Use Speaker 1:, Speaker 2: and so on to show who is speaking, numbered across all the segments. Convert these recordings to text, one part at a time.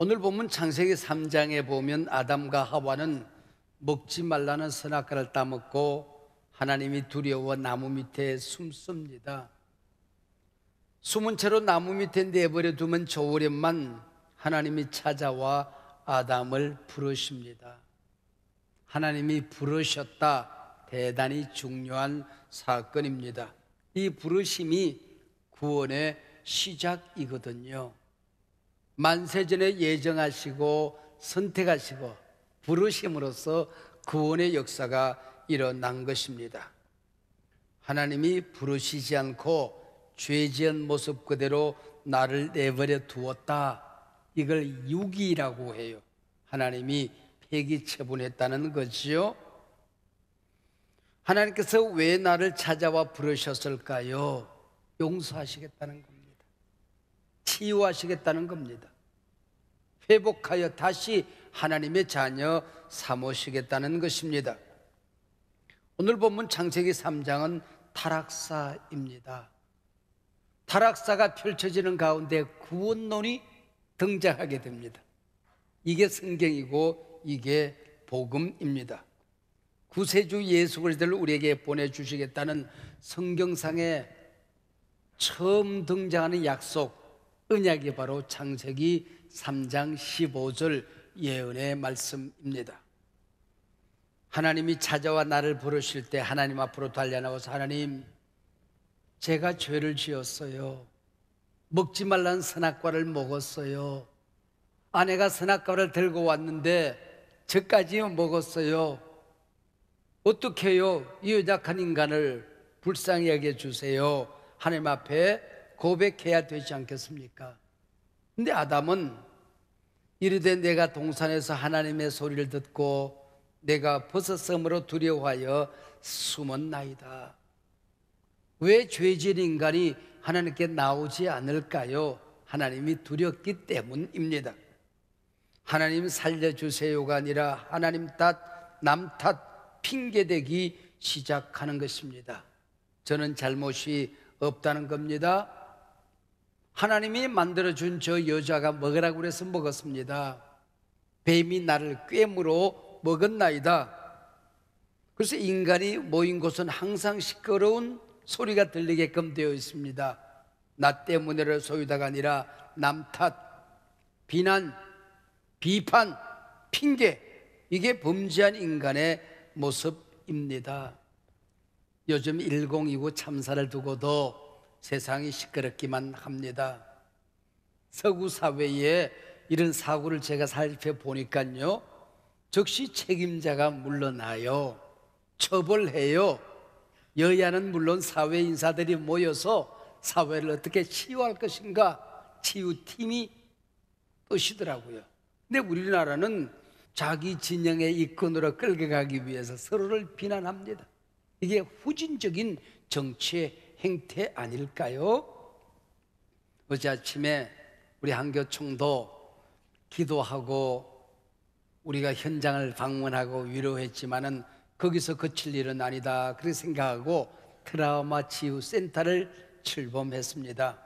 Speaker 1: 오늘 본문 창세기 3장에 보면 아담과 하와는 먹지 말라는 선악과를 따먹고 하나님이 두려워 나무 밑에 숨습니다. 숨은 채로 나무 밑에 내버려 두면 좋으련만 하나님이 찾아와 아담을 부르십니다. 하나님이 부르셨다. 대단히 중요한 사건입니다. 이 부르심이 구원의 시작이거든요. 만세전에 예정하시고 선택하시고 부르심으로써 구원의 역사가 일어난 것입니다. 하나님이 부르시지 않고 죄지은 모습 그대로 나를 내버려 두었다. 이걸 유기라고 해요. 하나님이 폐기 처분했다는 거지요. 하나님께서 왜 나를 찾아와 부르셨을까요? 용서하시겠다는 겁니다. 치유하시겠다는 겁니다. 회복하여 다시 하나님의 자녀 삼으시겠다는 것입니다. 오늘 본문 창세기 3장은 타락사입니다. 타락사가 펼쳐지는 가운데 구원론이 등장하게 됩니다. 이게 성경이고 이게 복음입니다. 구세주 예수 그리스도를 우리에게 보내주시겠다는 성경상에 처음 등장하는 약속, 언약이 바로 창세기 3장 15절 예언의 말씀입니다. 하나님이 찾아와 나를 부르실 때 하나님 앞으로 달려나와서 하나님, 제가 죄를 지었어요. 먹지 말라는 선악과를 먹었어요. 아내가 선악과를 들고 왔는데 저까지 먹었어요. 어떻게 해요? 이 연약한 인간을 불쌍히 여겨 주세요. 하나님 앞에 고백해야 되지 않겠습니까? 근데 아담은 이르되 내가 동산에서 하나님의 소리를 듣고 내가 버섯섬으로 두려워하여 숨었나이다. 왜 죄진 인간이 하나님께 나오지 않을까요? 하나님이 두렵기 때문입니다. 하나님 살려주세요가 아니라 하나님 탓, 남 탓, 핑계대기 시작하는 것입니다. 저는 잘못이 없다는 겁니다. 하나님이 만들어준 저 여자가 먹으라고 그래서 먹었습니다. 뱀이 나를 꿰물어 먹었나이다. 그래서 인간이 모인 곳은 항상 시끄러운 소리가 들리게끔 되어 있습니다. 나 때문에를 소유다가 아니라 남 탓, 비난, 비판, 핑계, 이게 범죄한 인간의 모습입니다. 요즘 1029 참사를 두고도 세상이 시끄럽기만 합니다. 서구 사회에 이런 사고를 제가 살펴보니까요, 즉시 책임자가 물러나요. 처벌해요. 여야는 물론 사회 인사들이 모여서 사회를 어떻게 치유할 것인가 치유팀이 뜨시더라고요. 근데 우리나라는 자기 진영의 이권으로 끌어가기 위해서 서로를 비난합니다. 이게 후진적인 정치의 행태 아닐까요? 어제 아침에 우리 한교총도 기도하고 우리가 현장을 방문하고 위로했지만은 거기서 그칠 일은 아니다 그렇게 생각하고 트라우마 치유 센터를 출범했습니다.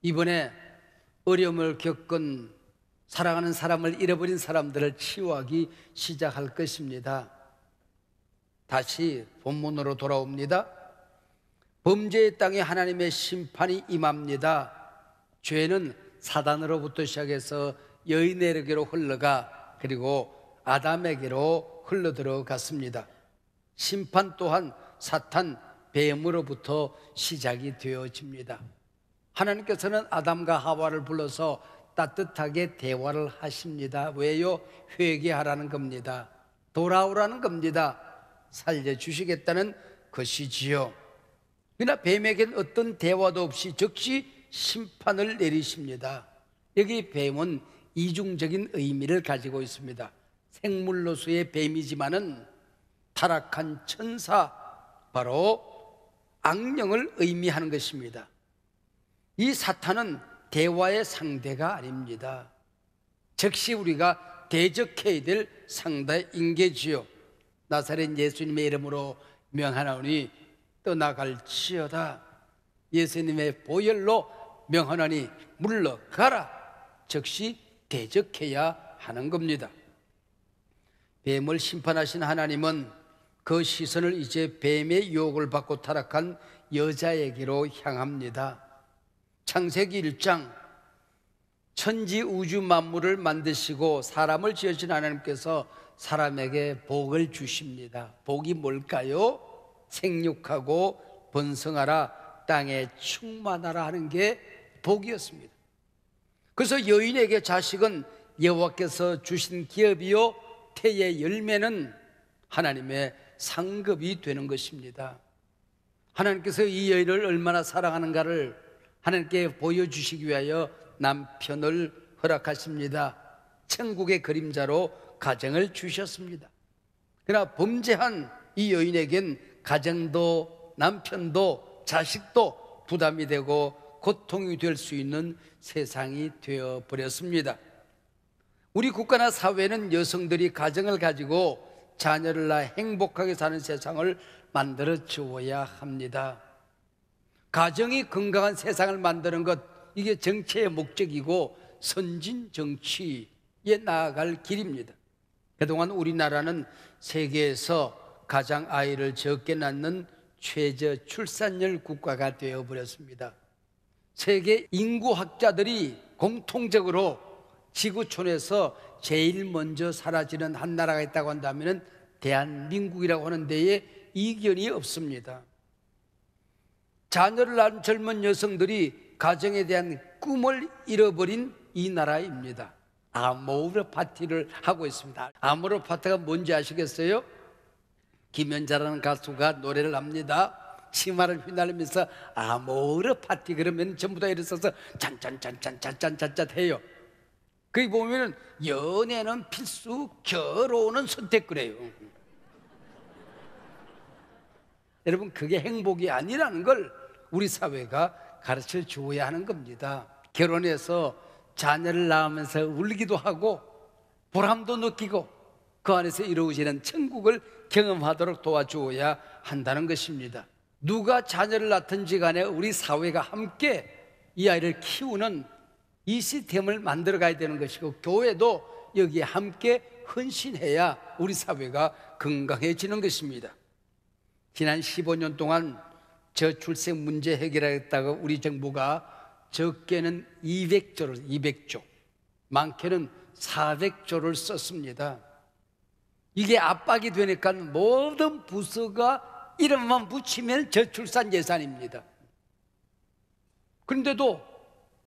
Speaker 1: 이번에 어려움을 겪은 사랑하는 사람을 잃어버린 사람들을 치유하기 시작할 것입니다. 다시 본문으로 돌아옵니다. 범죄의 땅에 하나님의 심판이 임합니다. 죄는 사단으로부터 시작해서 여인에게로 흘러가 그리고 아담에게로 흘러들어갔습니다. 심판 또한 사탄, 뱀으로부터 시작이 되어집니다. 하나님께서는 아담과 하와를 불러서 따뜻하게 대화를 하십니다. 왜요? 회개하라는 겁니다. 돌아오라는 겁니다. 살려주시겠다는 것이지요. 그러나 뱀에겐 어떤 대화도 없이 즉시 심판을 내리십니다. 여기 뱀은 이중적인 의미를 가지고 있습니다. 생물로서의 뱀이지만은 타락한 천사, 바로 악령을 의미하는 것입니다. 이 사탄은 대화의 상대가 아닙니다. 즉시 우리가 대적해야 될 상대 인계지요. 나사렛 예수님의 이름으로 명하나니 떠나갈지어다. 예수님의 보혈로 명하나니 물러가라. 즉시 대적해야 하는 겁니다. 뱀을 심판하신 하나님은 그 시선을 이제 뱀의 유혹을 받고 타락한 여자에게로 향합니다. 창세기 1장, 천지 우주 만물을 만드시고 사람을 지으신 하나님께서 사람에게 복을 주십니다. 복이 뭘까요? 생육하고 번성하라, 땅에 충만하라 하는 게 복이었습니다. 그래서 여인에게 자식은 여호와께서 주신 기업이요, 태의 열매는 하나님의 상급이 되는 것입니다. 하나님께서 이 여인을 얼마나 사랑하는가를 하나님께 보여주시기 위하여 남편을 허락하십니다. 천국의 그림자로 가정을 주셨습니다. 그러나 범죄한 이 여인에겐 가정도 남편도 자식도 부담이 되고 고통이 될 수 있는 세상이 되어버렸습니다. 우리 국가나 사회는 여성들이 가정을 가지고 자녀를 낳아 행복하게 사는 세상을 만들어 주어야 합니다. 가정이 건강한 세상을 만드는 것, 이게 정치의 목적이고 선진 정치에 나아갈 길입니다. 그동안 우리나라는 세계에서 가장 아이를 적게 낳는 최저 출산율 국가가 되어버렸습니다. 세계 인구학자들이 공통적으로 지구촌에서 제일 먼저 사라지는 한 나라가 있다고 한다면 대한민국이라고 하는 데에 이견이 없습니다. 자녀를 낳은 젊은 여성들이 가정에 대한 꿈을 잃어버린 이 나라입니다. 아모르 파티를 하고 있습니다. 아모르 파티가 뭔지 아시겠어요? 김연자라는 가수가 노래를 합니다. 치마를 휘날리면서 아모르 파티 그러면 전부 다 일어서서 짠짠짠짠짠짠짠 해요. 거기 보면은 연애는 필수, 결혼은 선택 그래요. 여러분, 그게 행복이 아니라는 걸 우리 사회가 가르쳐 주어야 하는 겁니다. 결혼해서 자녀를 낳으면서 울기도 하고 보람도 느끼고 그 안에서 이루어지는 천국을 경험하도록 도와주어야 한다는 것입니다. 누가 자녀를 낳든지 간에 우리 사회가 함께 이 아이를 키우는 이 시스템을 만들어 가야 되는 것이고, 교회도 여기에 함께 헌신해야 우리 사회가 건강해지는 것입니다. 지난 15년 동안 저출생 문제 해결하겠다고 우리 정부가 적게는 200조, 많게는 400조를 썼습니다. 이게 압박이 되니까 모든 부서가 이름만 붙이면 저출산 예산입니다. 그런데도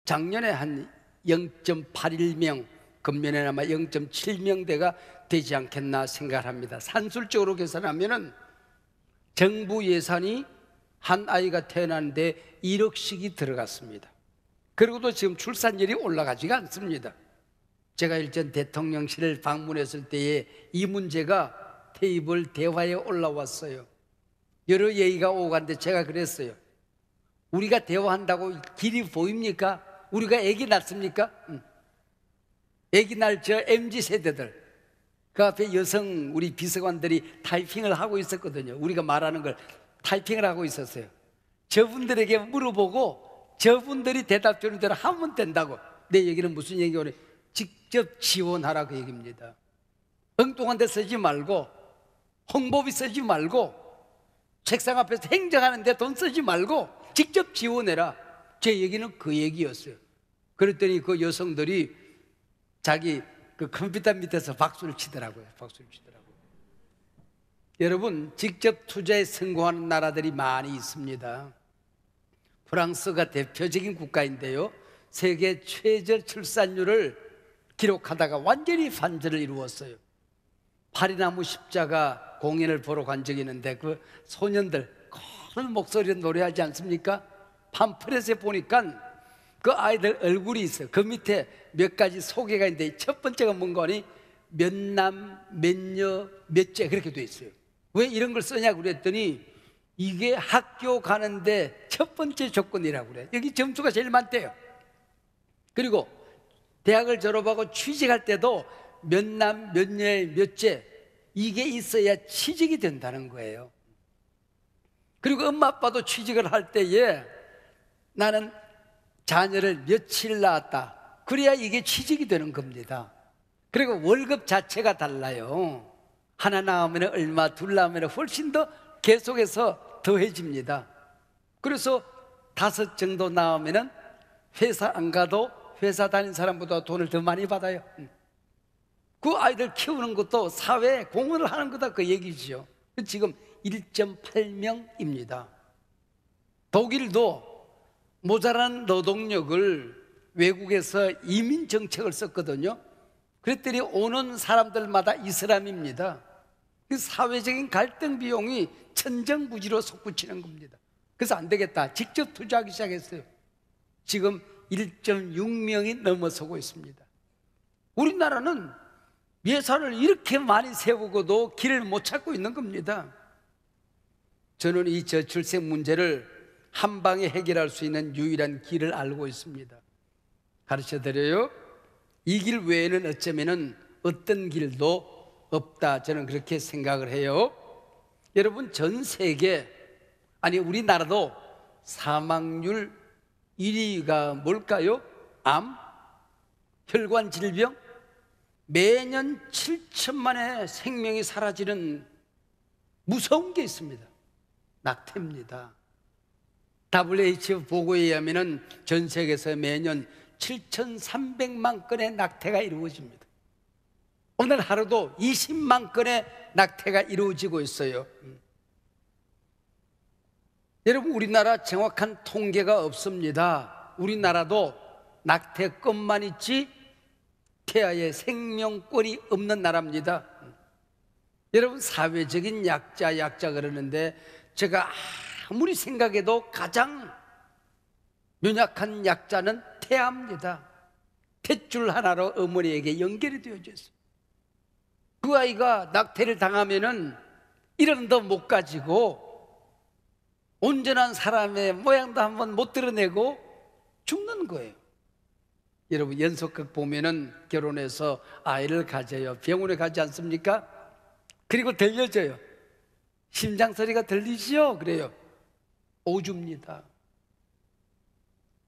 Speaker 1: 작년에 한 0.81명, 금년에는 아마 0.7명대가 되지 않겠나 생각합니다. 산술적으로 계산하면은 정부 예산이 한 아이가 태어나는데 1억씩이 들어갔습니다. 그리고도 지금 출산율이 올라가지가 않습니다. 제가 일전 대통령실을 방문했을 때에 이 문제가 테이블 대화에 올라왔어요. 여러 얘기가 오고 갔는데 제가 그랬어요. 우리가 대화한다고 길이 보입니까? 우리가 아기 낳습니까? 아기 낳을 저 MZ세대들, 그 앞에 여성 우리 비서관들이 타이핑을 하고 있었거든요. 우리가 말하는 걸 타이핑을 하고 있었어요. 저분들에게 물어보고 저분들이 대답 주는 대로 하면 된다고. 내 얘기는 무슨 얘기냐? 직접 지원하라 그 얘기입니다. 엉뚱한 데 쓰지 말고, 홍보비 쓰지 말고, 책상 앞에서 행정하는데 돈 쓰지 말고 직접 지원해라. 제 얘기는 그 얘기였어요. 그랬더니 그 여성들이 자기 그 컴퓨터 밑에서 박수를 치더라고요. 박수를 치더라고요. 여러분, 직접 투자에 성공하는 나라들이 많이 있습니다. 프랑스가 대표적인 국가인데요, 세계 최저 출산율을 기록하다가 완전히 반전을 이루었어요. 파리나무 십자가 공연을 보러 간 적이 있는데 그 소년들 큰 목소리로 노래하지 않습니까? 팜플렛에 보니까 그 아이들 얼굴이 있어요. 그 밑에 몇 가지 소개가 있는데 첫 번째가 뭔가 하니 몇 남, 몇 녀, 몇째 그렇게 돼 있어요. 왜 이런 걸 쓰냐고 그랬더니 이게 학교 가는데 첫 번째 조건이라고 그래요. 여기 점수가 제일 많대요. 그리고 대학을 졸업하고 취직할 때도 몇 남, 몇 녀의 몇째 이게 있어야 취직이 된다는 거예요. 그리고 엄마 아빠도 취직을 할 때에 나는 자녀를 며칠 낳았다, 그래야 이게 취직이 되는 겁니다. 그리고 월급 자체가 달라요. 하나 나오면 얼마, 둘 나오면 훨씬 더 계속해서 더해집니다. 그래서 5 정도 나오면 회사 안 가도 회사 다닌 사람보다 돈을 더 많이 받아요. 그 아이들 키우는 것도 사회에 공헌을 하는 거다, 그 얘기죠. 지금 1.8명입니다. 독일도 모자란 노동력을 외국에서 이민 정책을 썼거든요. 그랬더니 오는 사람들마다 이슬람입니다. 그 사회적인 갈등 비용이 천정부지로 솟구치는 겁니다. 그래서 안 되겠다, 직접 투자하기 시작했어요. 지금 1.6명이 넘어서고 있습니다. 우리나라는 예산을 이렇게 많이 세우고도 길을 못 찾고 있는 겁니다. 저는 이 저출생 문제를 한 방에 해결할 수 있는 유일한 길을 알고 있습니다. 가르쳐 드려요. 이 길 외에는 어쩌면은 어떤 길도 없다, 저는 그렇게 생각을 해요. 여러분, 전 세계, 아니 우리나라도 사망률 1위가 뭘까요? 암, 혈관 질병. 매년 7천만의 생명이 사라지는 무서운 게 있습니다. 낙태입니다. WHO 보고에 의하면 전 세계에서 매년 7,300만 건의 낙태가 이루어집니다. 오늘 하루도 20만 건의 낙태가 이루어지고 있어요. 여러분, 우리나라 정확한 통계가 없습니다. 우리나라도 낙태건만 있지 태아의 생명권이 없는 나라입니다. 여러분, 사회적인 약자 그러는데 제가 아무리 생각해도 가장 연약한 약자는 태아입니다. 탯줄 하나로 어머니에게 연결이 되어져 있어요. 그 아이가 낙태를 당하면은 이름도 못 가지고 온전한 사람의 모양도 한번 못 드러내고 죽는 거예요. 여러분, 연속극 보면은 결혼해서 아이를 가져요. 병원에 가지 않습니까? 그리고 들려줘요. 심장 소리가 들리지요? 그래요. 오줍니다.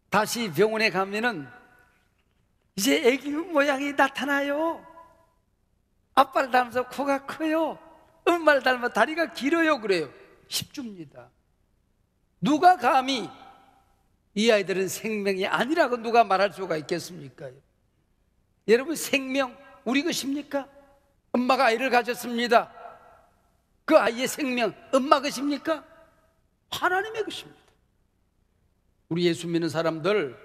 Speaker 1: 다시 병원에 가면은 이제 아기 모양이 나타나요. 아빠를 닮아서 코가 커요. 엄마를 닮아 다리가 길어요. 그래요. 10주입니다. 누가 감히 이 아이들은 생명이 아니라고 누가 말할 수가 있겠습니까? 여러분, 생명 우리 것입니까? 엄마가 아이를 가졌습니다. 그 아이의 생명 엄마 것입니까? 하나님의 것입니다. 우리 예수 믿는 사람들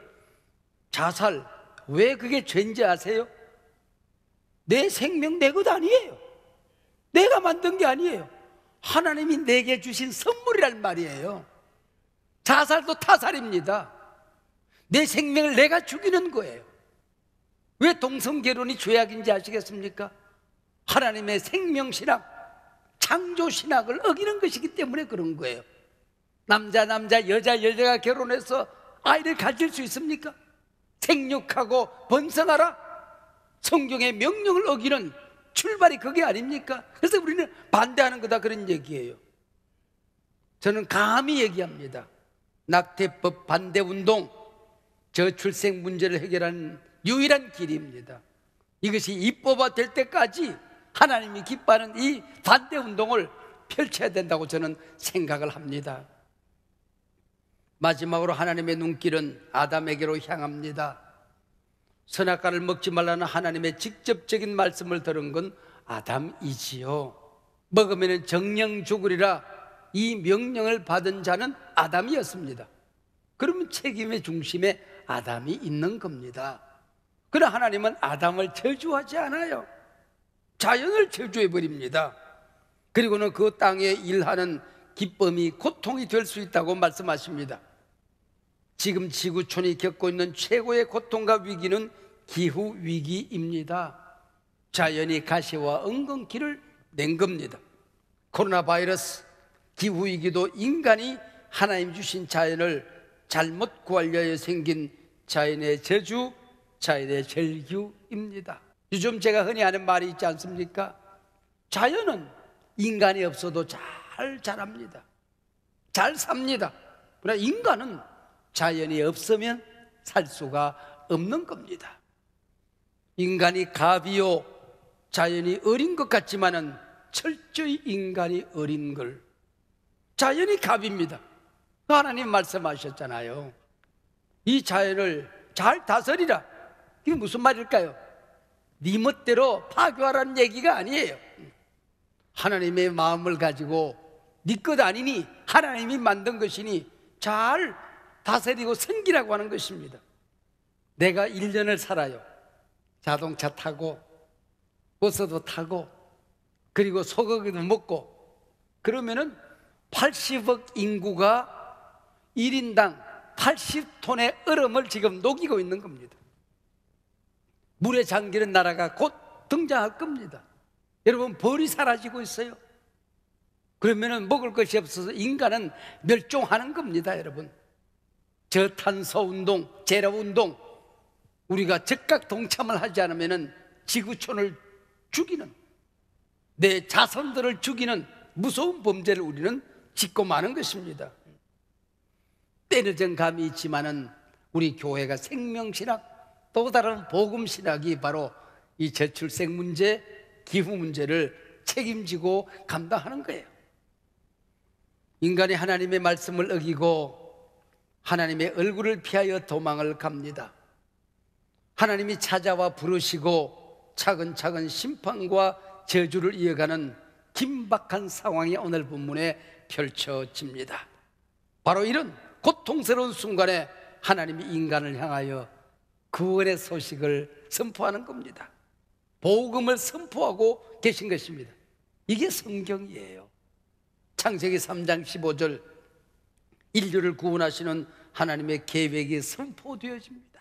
Speaker 1: 자살 왜 그게 죄인지 아세요? 내 생명 내 것 아니에요. 내가 만든 게 아니에요. 하나님이 내게 주신 선물이란 말이에요. 자살도 타살입니다. 내 생명을 내가 죽이는 거예요. 왜 동성결혼이 죄악인지 아시겠습니까? 하나님의 생명신학, 창조신학을 어기는 것이기 때문에 그런 거예요. 남자 여자가 결혼해서 아이를 가질 수 있습니까? 생육하고 번성하라, 성경의 명령을 어기는 출발이 그게 아닙니까? 그래서 우리는 반대하는 거다, 그런 얘기예요. 저는 감히 얘기합니다. 낙태법 반대운동, 저출생 문제를 해결하는 유일한 길입니다. 이것이 입법화 될 때까지 하나님이 기뻐하는 이 반대운동을 펼쳐야 된다고 저는 생각을 합니다. 마지막으로 하나님의 눈길은 아담에게로 향합니다. 선악과를 먹지 말라는 하나님의 직접적인 말씀을 들은 건 아담이지요. 먹으면 정령 죽으리라, 이 명령을 받은 자는 아담이었습니다. 그러면 책임의 중심에 아담이 있는 겁니다. 그러나 하나님은 아담을 저주하지 않아요. 자연을 저주해버립니다. 그리고는 그 땅에 일하는 기쁨이 고통이 될 수 있다고 말씀하십니다. 지금 지구촌이 겪고 있는 최고의 고통과 위기는 기후위기입니다. 자연이 가시와 엉겅퀴를 낸 겁니다. 코로나 바이러스, 기후위기도 인간이 하나님 주신 자연을 잘못 구하려 생긴 자연의 저주, 자연의 절규입니다. 요즘 제가 흔히 하는 말이 있지 않습니까? 자연은 인간이 없어도 잘 자랍니다. 잘 삽니다. 그러나 인간은 자연이 없으면 살 수가 없는 겁니다. 인간이 갑이요 자연이 어린 것 같지만은 철저히 인간이 어린 걸. 자연이 갑입니다. 하나님 말씀하셨잖아요. 이 자연을 잘 다스리라. 이게 무슨 말일까요? 네 멋대로 파괴하라는 얘기가 아니에요. 하나님의 마음을 가지고 네 것 아니니 하나님이 만든 것이니 잘 다스리고 섬기라고 하는 것입니다. 내가 1년을 살아요. 자동차 타고 버스도 타고 그리고 소고기도 먹고 그러면은 80억 인구가 1인당 80톤의 얼음을 지금 녹이고 있는 겁니다. 물에 잠기는 나라가 곧 등장할 겁니다. 여러분, 벌이 사라지고 있어요. 그러면은 먹을 것이 없어서 인간은 멸종하는 겁니다. 여러분, 저탄소 운동, 제로 운동, 우리가 적극 동참을 하지 않으면은 지구촌을 죽이는, 내 자손들을 죽이는 무서운 범죄를 우리는 짓고 마는 것입니다. 때늦은 감이 있지만은 우리 교회가 생명신학, 또 다른 복음신학이 바로 이 저출생 문제, 기후 문제를 책임지고 감당하는 거예요. 인간이 하나님의 말씀을 어기고 하나님의 얼굴을 피하여 도망을 갑니다. 하나님이 찾아와 부르시고 차근차근 심판과 저주를 이어가는 긴박한 상황이 오늘 본문에 펼쳐집니다. 바로 이런 고통스러운 순간에 하나님이 인간을 향하여 구원의 소식을 선포하는 겁니다. 복음을 선포하고 계신 것입니다. 이게 성경이에요. 창세기 3장 15절, 인류를 구원하시는 하나님의 계획이 선포되어집니다.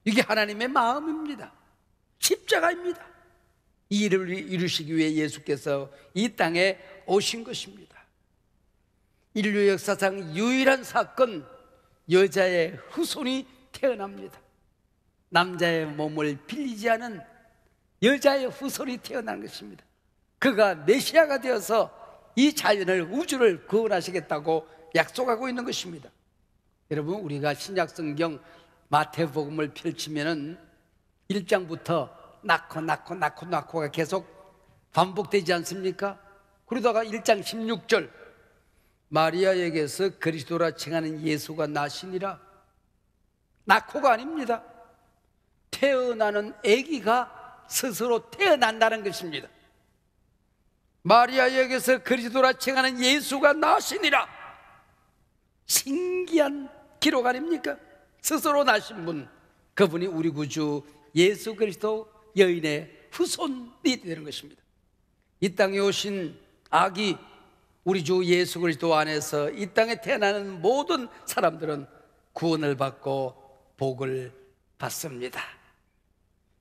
Speaker 1: 이게 하나님의 마음입니다. 십자가입니다. 이 일을 이루시기 위해 예수께서 이 땅에 오신 것입니다. 인류 역사상 유일한 사건, 여자의 후손이 태어납니다. 남자의 몸을 빌리지 않은 여자의 후손이 태어난 것입니다. 그가 메시아가 되어서 이 자연을, 우주를 구원하시겠다고 약속하고 있는 것입니다. 여러분, 우리가 신약성경 마태복음을 펼치면은 1장부터 낳고가 계속 반복되지 않습니까? 그러다가 1장 16절, 마리아에게서 그리스도라 칭하는 예수가 나시니라. 낳고가 아닙니다. 태어나는 아기가 스스로 태어난다는 것입니다. 마리아에게서 그리스도라 칭하는 예수가 나시니라. 신기한 기록 아닙니까? 스스로 나신 분, 그분이 우리 구주 예수 그리스도 여인의 후손이 되는 것입니다. 이 땅에 오신 아기, 우리 주 예수 그리스도 안에서 이 땅에 태어나는 모든 사람들은 구원을 받고 복을 받습니다.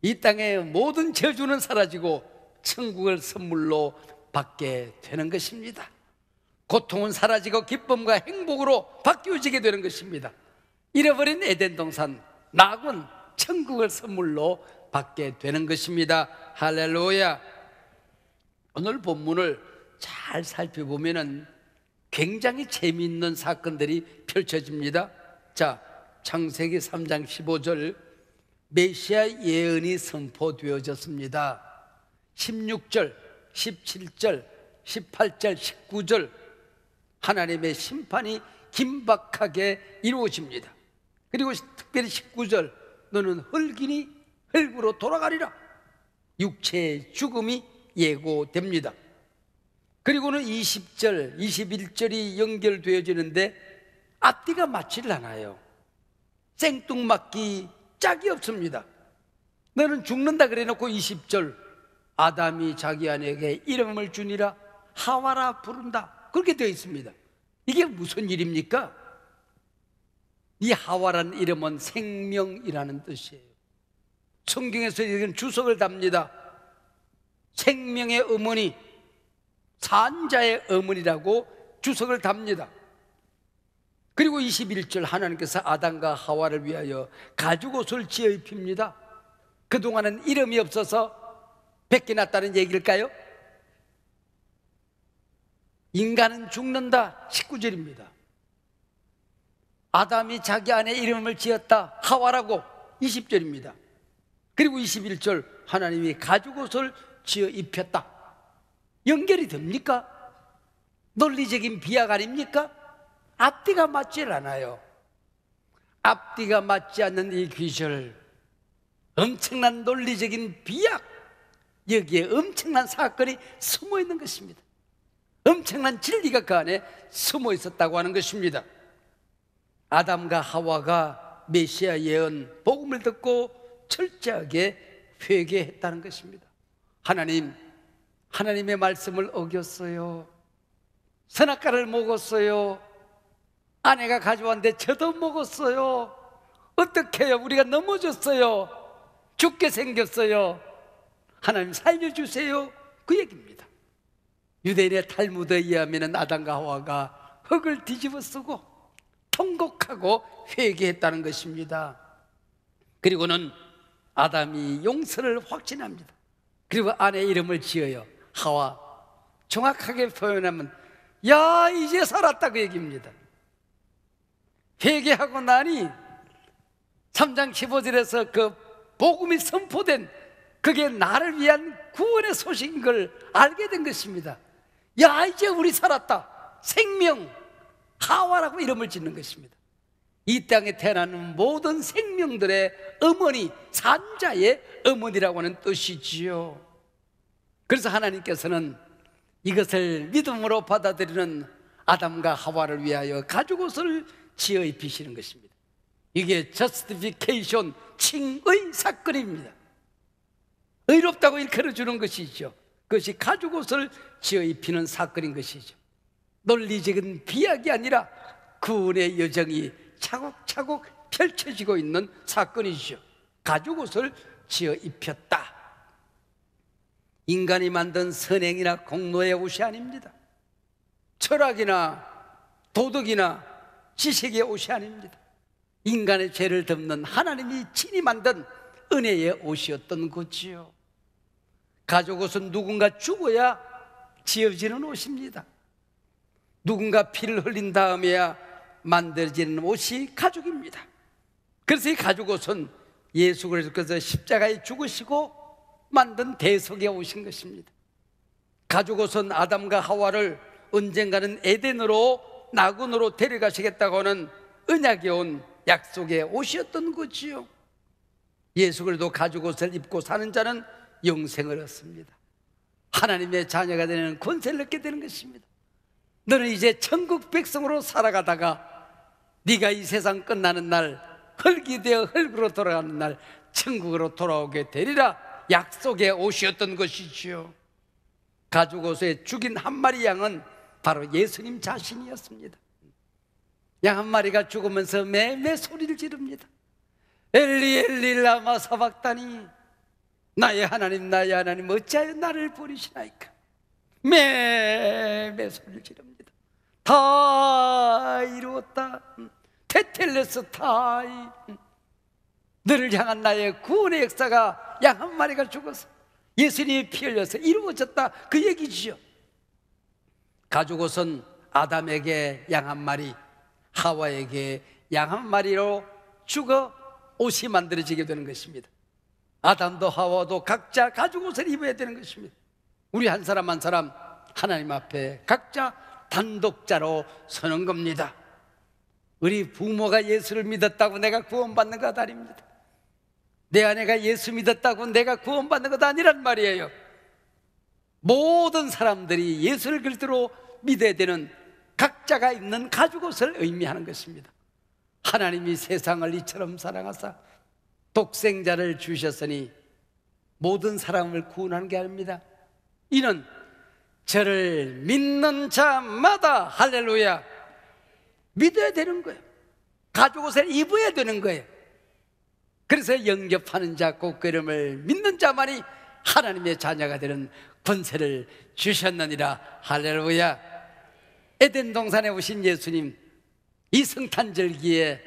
Speaker 1: 이 땅의 모든 저주는 사라지고 천국을 선물로 받게 되는 것입니다. 고통은 사라지고 기쁨과 행복으로 바뀌어지게 되는 것입니다. 잃어버린 에덴 동산, 낙원, 천국을 선물로 받게 되는 것입니다. 할렐루야. 오늘 본문을 잘 살펴보면은 굉장히 재미있는 사건들이 펼쳐집니다. 자, 창세기 3장 15절, 메시아 예언이 선포되어졌습니다. 16절, 17절, 18절, 19절, 하나님의 심판이 긴박하게 이루어집니다. 그리고 특별히 19절, 너는 흙이니 흙으로 돌아가리라. 육체의 죽음이 예고됩니다. 그리고는 20절, 21절이 연결되어지는데 앞뒤가 맞질 않아요. 생뚱맞기 짝이 없습니다. 너는 죽는다 그래놓고 20절, 아담이 자기 아내에게 이름을 주니라 하와라 부른다, 그렇게 되어 있습니다. 이게 무슨 일입니까? 이 하와라는 이름은 생명이라는 뜻이에요. 성경에서 이런 주석을 답니다. 생명의 어머니, 산자의 어머니라고 주석을 답니다. 그리고 21절, 하나님께서 아담과 하와를 위하여 가죽옷을 지어 입힙니다. 그동안은 이름이 없어서 뺏겨났다는 얘기일까요? 인간은 죽는다, 19절입니다. 아담이 자기 아내 이름을 지었다, 하와라고, 20절입니다. 그리고 21절 하나님이 가죽옷을 지어 입혔다. 연결이 됩니까? 논리적인 비약 아닙니까? 앞뒤가 맞질 않아요. 앞뒤가 맞지 않는 이 귀절, 엄청난 논리적인 비약, 여기에 엄청난 사건이 숨어 있는 것입니다. 엄청난 진리가 그 안에 숨어 있었다고 하는 것입니다. 아담과 하와가 메시아 예언 복음을 듣고 철저하게 회개했다는 것입니다. 하나님의 말씀을 어겼어요. 선악과를 먹었어요. 아내가 가져왔는데 저도 먹었어요. 어떻게 해요? 우리가 넘어졌어요. 죽게 생겼어요. 하나님 살려주세요. 그 얘기입니다. 유대인의 탈무드에 의하면 아담과 하와가 흙을 뒤집어 쓰고 통곡하고 회개했다는 것입니다. 그리고는 아담이 용서를 확신합니다. 그리고 아내의 이름을 지어요. 하와. 정확하게 표현하면 야 이제 살았다 그 얘기입니다. 회개하고 나니 3장 15절에서 그 복음이 선포된 그게 나를 위한 구원의 소식인 걸 알게 된 것입니다. 야 이제 우리 살았다. 생명 하와라고 이름을 짓는 것입니다. 이 땅에 태어나는 모든 생명들의 어머니, 산자의 어머니라고 하는 뜻이지요. 그래서 하나님께서는 이것을 믿음으로 받아들이는 아담과 하와를 위하여 가죽옷을 지어 입히시는 것입니다. 이게 저스티피케이션, 칭의 사건입니다. 의롭다고 일컬어주는 것이죠. 그것이 가죽옷을 지어 입히는 사건인 것이죠. 논리적인 비약이 아니라 구원의 여정이 차곡차곡 펼쳐지고 있는 사건이죠. 가죽옷을 지어 입혔다. 인간이 만든 선행이나 공로의 옷이 아닙니다. 철학이나 도덕이나 지식의 옷이 아닙니다. 인간의 죄를 덮는 하나님이 친히 만든 은혜의 옷이었던 거지요. 가죽옷은 누군가 죽어야 지어지는 옷입니다. 누군가 피를 흘린 다음에야 만들어지는 옷이 가죽입니다. 그래서 이 가죽옷은 예수 그리스도께서 십자가에 죽으시고 만든 대속의 옷인 것입니다. 가죽옷은 아담과 하와를 언젠가는 에덴으로 낙원으로 데려가시겠다고 하는 언약에 온 약속의 옷이었던 거지요. 예수 그리스도 가죽옷을 입고 사는 자는 영생을 얻습니다. 하나님의 자녀가 되는 권세를 얻게 되는 것입니다. 너는 이제 천국 백성으로 살아가다가 네가 이 세상 끝나는 날 흙이 되어 흙으로 돌아가는 날 천국으로 돌아오게 되리라 약속의 옷이었던 것이지요. 가죽옷에 죽인 한 마리 양은 바로 예수님 자신이었습니다. 양 한 마리가 죽으면서 매매 소리를 지릅니다. 엘리 엘리 라마 사박다니, 나의 하나님 어찌하여 나를 버리시나이까. 매매 소리를 지릅니다. 다 이루었다. 테텔레스 타이. 너를 향한 나의 구원의 역사가 양 한 마리가 죽어서 예수님이 피 흘려서 이루어졌다 그 얘기지요. 가죽옷은 아담에게 양 한 마리, 하와에게 양 한 마리로 죽어 옷이 만들어지게 되는 것입니다. 아담도 하와도 각자 가죽옷을 입어야 되는 것입니다. 우리 한 사람 한 사람 하나님 앞에 각자 단독자로 서는 겁니다. 우리 부모가 예수를 믿었다고 내가 구원받는 것 아닙니다. 내 아내가 예수 믿었다고 내가 구원받는 것 아니란 말이에요. 모든 사람들이 예수를 그리스도로 믿어야 되는 각자가 입는 가죽옷을 의미하는 것입니다. 하나님이 세상을 이처럼 사랑하사 독생자를 주셨으니 모든 사람을 구원하는 게 아닙니다. 이는 저를 믿는 자마다 할렐루야 믿어야 되는 거예요. 가죽옷을 입어야 되는 거예요. 그래서 영접하는 자 곧 그 이름을 믿는 자만이 하나님의 자녀가 되는 권세를 주셨느니라 할렐루야. 에덴 동산에 오신 예수님 이 성탄절기에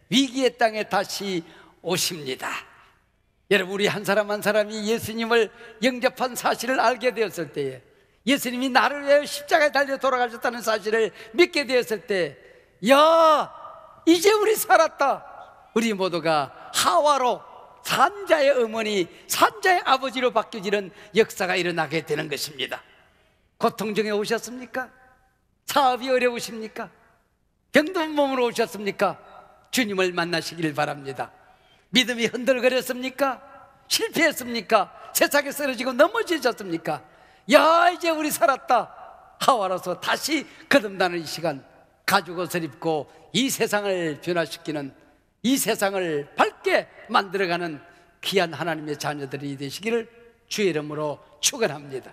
Speaker 1: 위기의 땅에 다시 오십니다. 여러분, 우리 한 사람 한 사람이 예수님을 영접한 사실을 알게 되었을 때에, 예수님이 나를 위해 십자가에 달려 돌아가셨다는 사실을 믿게 되었을 때, 야 이제 우리 살았다. 우리 모두가 하와로 산자의 어머니, 산자의 아버지로 바뀌어지는 역사가 일어나게 되는 것입니다. 고통 중에 오셨습니까? 사업이 어려우십니까? 병든 몸으로 오셨습니까? 주님을 만나시길 바랍니다. 믿음이 흔들거렸습니까? 실패했습니까? 세상에 쓰러지고 넘어지셨습니까? 야, 이제 우리 살았다 하와로서 다시 거듭나는 이 시간, 가죽 옷을 입고 이 세상을 변화시키는, 이 세상을 밝게 만들어가는 귀한 하나님의 자녀들이 되시기를 주의 이름으로 축원합니다.